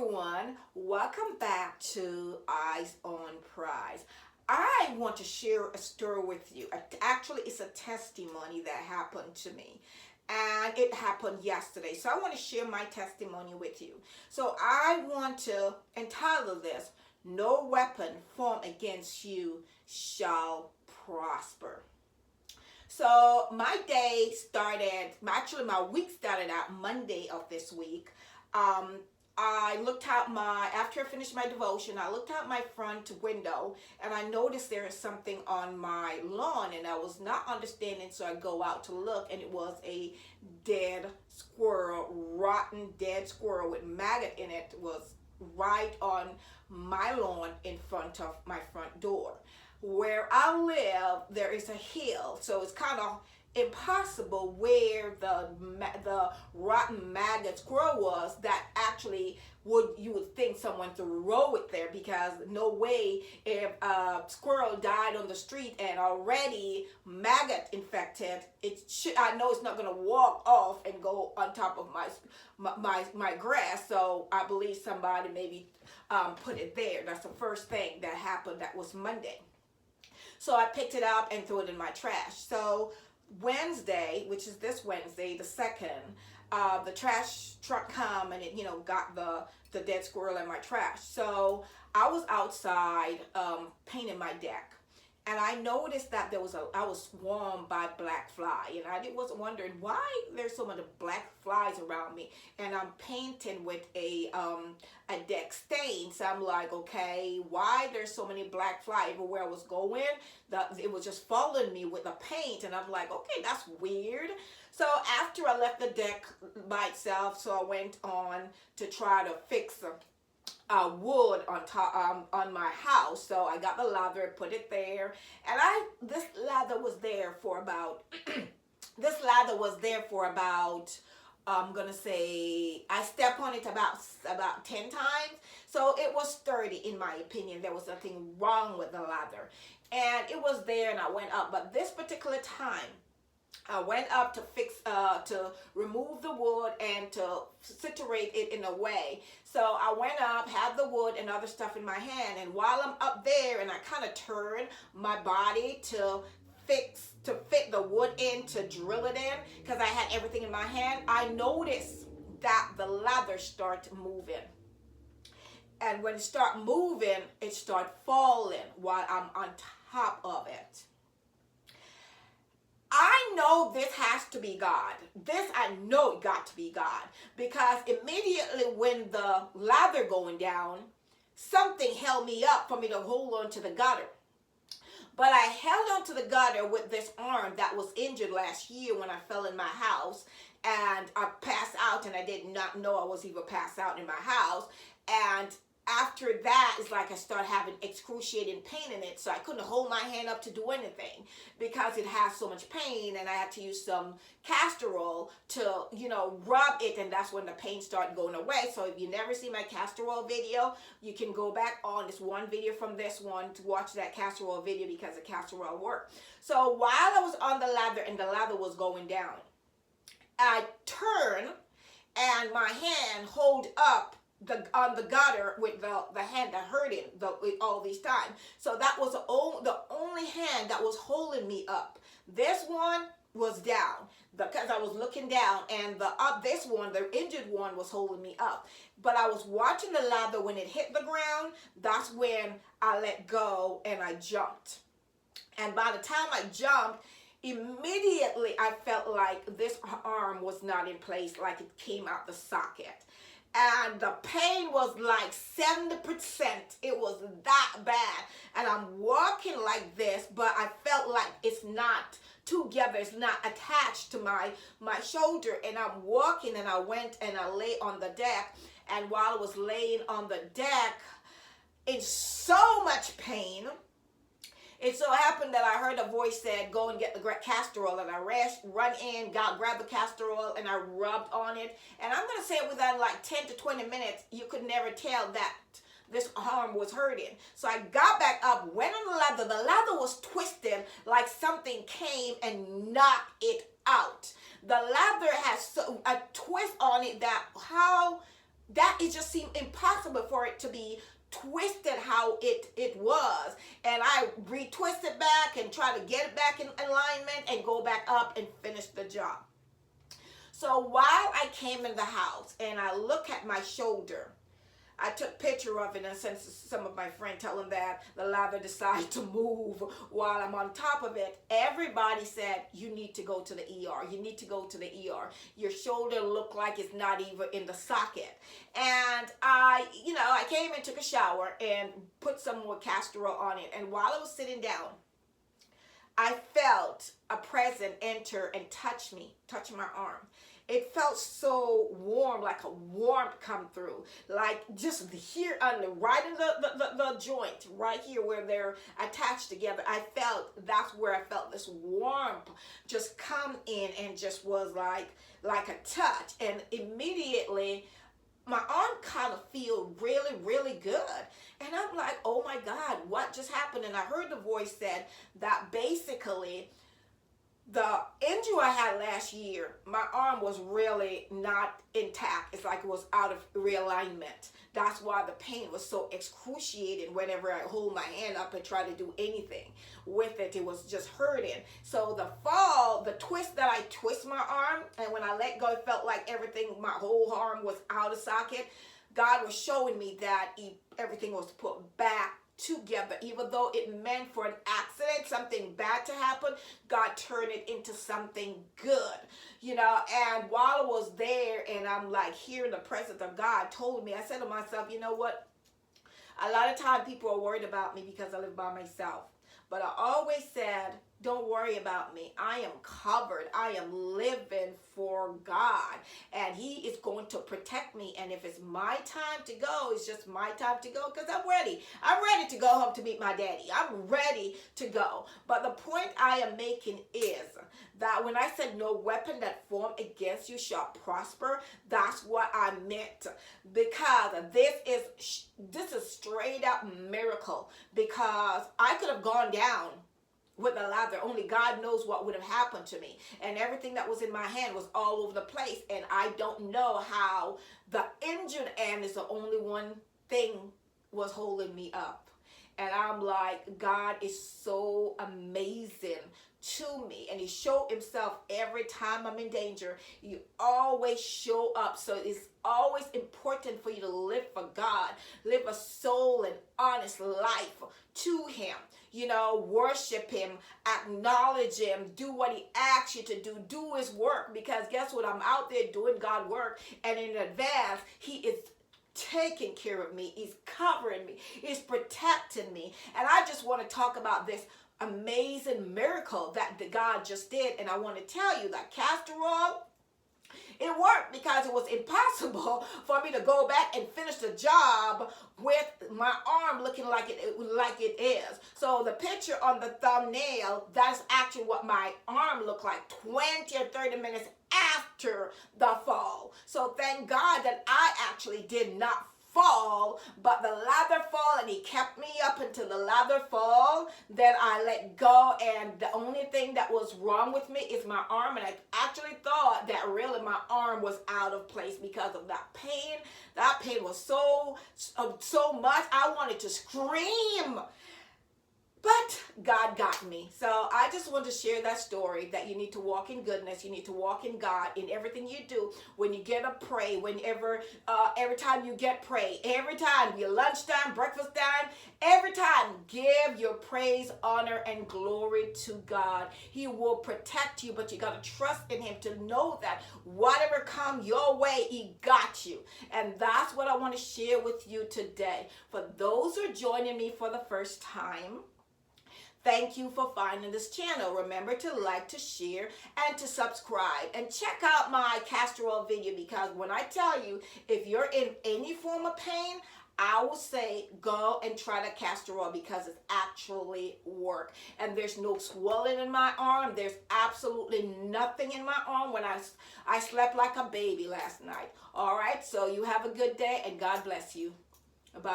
everyone, welcome back to Eyes on Prize. I want to share a story with you. Actually, it's a testimony that happened to me, and it happened yesterday. So I want to share my testimony with you. So I want to entitle this, No Weapon Formed Against You Shall Prosper. So my day started, actually my week started out Monday of this week. I looked out after I finished my devotion, I looked out my front window and I noticed there is something on my lawn and I was not understanding, so I go out to look and it was a dead squirrel, rotten dead squirrel with maggot in it, was right on my lawn in front of my front door. Where I live, there is a hill, so it's kind of impossible where the rotten maggot squirrel was, that actually you would think someone threw it there, because no way, if a squirrel died on the street and already maggot infected, I know it's not going to walk off and go on top of my grass. So I believe somebody maybe put it there. That's the first thing that happened. That was Monday. So I picked it up and threw it in my trash. So Wednesday, which is this Wednesday, the 2nd, the trash truck come and it, got the dead squirrel in my trash. So I was outside painting my deck, and I noticed that I was swarmed by black fly, and I was wondering why there's so many black flies around me. And I'm painting with a deck stain, so I'm like, okay, why there's so many black fly everywhere I was going? It was just following me with the paint, and I'm like, okay, that's weird. So after I left the deck by itself, so I went on to try to fix wood on top on my house. So I got the ladder, put it there, and this ladder was there for about I'm gonna say, I stepped on it about 10 times. So it was sturdy in my opinion. There was nothing wrong with the ladder, and it was there, and I went up. But this particular time, I went up to remove the wood and to situate it in a way. So I went up, had the wood and other stuff in my hand, and while I'm up there, and I kind of turned my body to fit the wood in, to drill it in, because I had everything in my hand, I noticed that the ladder started moving. And when it started moving, it started falling while I'm on top of it. I know this has to be God. I know it got to be God, because immediately when the ladder going down, something held me up for me to hold on to the gutter. But I held on to the gutter with this arm that was injured last year when I fell in my house, and I passed out, and I did not know I was even passed out in my house. And after that, it's like I started having excruciating pain in it, so I couldn't hold my hand up to do anything because it has so much pain, and I had to use some castor oil to, rub it, and that's when the pain started going away. So if you never see my castor oil video, you can go back on this one video from this one to watch that castor oil video, because the castor oil worked. So while I was on the ladder and the ladder was going down, I turned and my hand hold up on the gutter with the hand that hurt it all these times. So that was the only hand that was holding me up. This one was down because I was looking down, and this one, the injured one, was holding me up. But I was watching the ladder. When it hit the ground, that's when I let go and I jumped. And by the time I jumped, immediately I felt like this arm was not in place, like it came out the socket. And the pain was like 70%. It was that bad. And I'm walking like this, but I felt like it's not together. It's not attached to my shoulder. And I'm walking, and I went and I lay on the deck. And while I was laying on the deck in so much pain, it so happened that I heard a voice said, go and get the castor oil. And I run in, grabbed the castor oil, and I rubbed on it. And I'm going to say within like 10 to 20 minutes, you could never tell that this arm was hurting. So I got back up, went on the ladder. The ladder was twisted like something came and knocked it out. The ladder has a twist on it that it just seemed impossible to be twisted how it was, and I retwist it back and try to get it back in alignment and go back up and finish the job. So while I came in the house and I look at my shoulder, I took a picture of it and sent some of my friends, telling that the lather decided to move while I'm on top of it. Everybody said, you need to go to the ER. You need to go to the ER. Your shoulder looked like it's not even in the socket. And I came and took a shower and put some more castor oil on it. And while I was sitting down, I felt a presence enter and touch my arm. It felt so warm, like a warmth come through, like just here right in the joint, right here where they're attached together. That's where I felt this warmth just come in and just was like a touch. And immediately my arm kind of feel really, really good. And I'm like, oh my God, what just happened? And I heard the voice said that basically the injury I had last year, my arm was really not intact. It's like it was out of realignment. That's why the pain was so excruciating whenever I hold my hand up and try to do anything with it. It was just hurting. So the twist that I twist my arm, and when I let go, it felt like my whole arm was out of socket. God was showing me that everything was put back together. Even though it meant for an accident, something bad to happen, God turned it into something good, and while I was there and I'm like hearing the presence of God told me, I said to myself, you know what, a lot of times people are worried about me because I live by myself, but I always said, don't worry about me. I am covered. I am living for God, and He is going to protect me. And if it's my time to go, it's just my time to go, because I'm ready. I'm ready to go home to meet my daddy. I'm ready to go. But the point I am making is that when I said no weapon that form against you shall prosper, that's what I meant, because this is straight up miracle, because I could have gone down with the lather. Only God knows what would have happened to me. And everything that was in my hand was all over the place. And I don't know how the injured end is the only one thing was holding me up. And I'm like, God is so amazing to me, and He showed Himself every time I'm in danger. You always show up. So it's always important for you to live for God, live a soul and honest life to Him, worship Him, acknowledge Him, do what He asks you to do His work, because guess what, I'm out there doing God work, and in advance He is taking care of me. He's covering me. He's protecting me. And I just want to talk about this amazing miracle that God just did. And I want to tell you that castor oil, it worked, because it was impossible for me to go back and finish the job with my arm looking like it is. So the picture on the thumbnail, that's actually what my arm looked like 20 or 30 minutes after the fall. So thank God that I actually did not fall, but the lather fall, and He kept me up until the lather fall. Then I let go, and the only thing that was wrong with me is my arm, and I actually thought that really my arm was out of place because of that pain. That pain was so much, I wanted to scream. But God got me. So I just want to share that story, that you need to walk in goodness. You need to walk in God in everything you do. When you get up, pray. Every time you get, pray. Every time, your lunchtime, breakfast time, every time, give your praise, honor, and glory to God. He will protect you, but you got to trust in Him to know that whatever come your way, He got you. And that's what I want to share with you today. For those who are joining me for the first time, thank you for finding this channel. Remember to like, to share, and to subscribe. And check out my castor oil video, because when I tell you, if you're in any form of pain, I will say go and try the castor oil, because it actually works. And there's no swelling in my arm. There's absolutely nothing in my arm when I slept like a baby last night. All right, so you have a good day, and God bless you. Bye.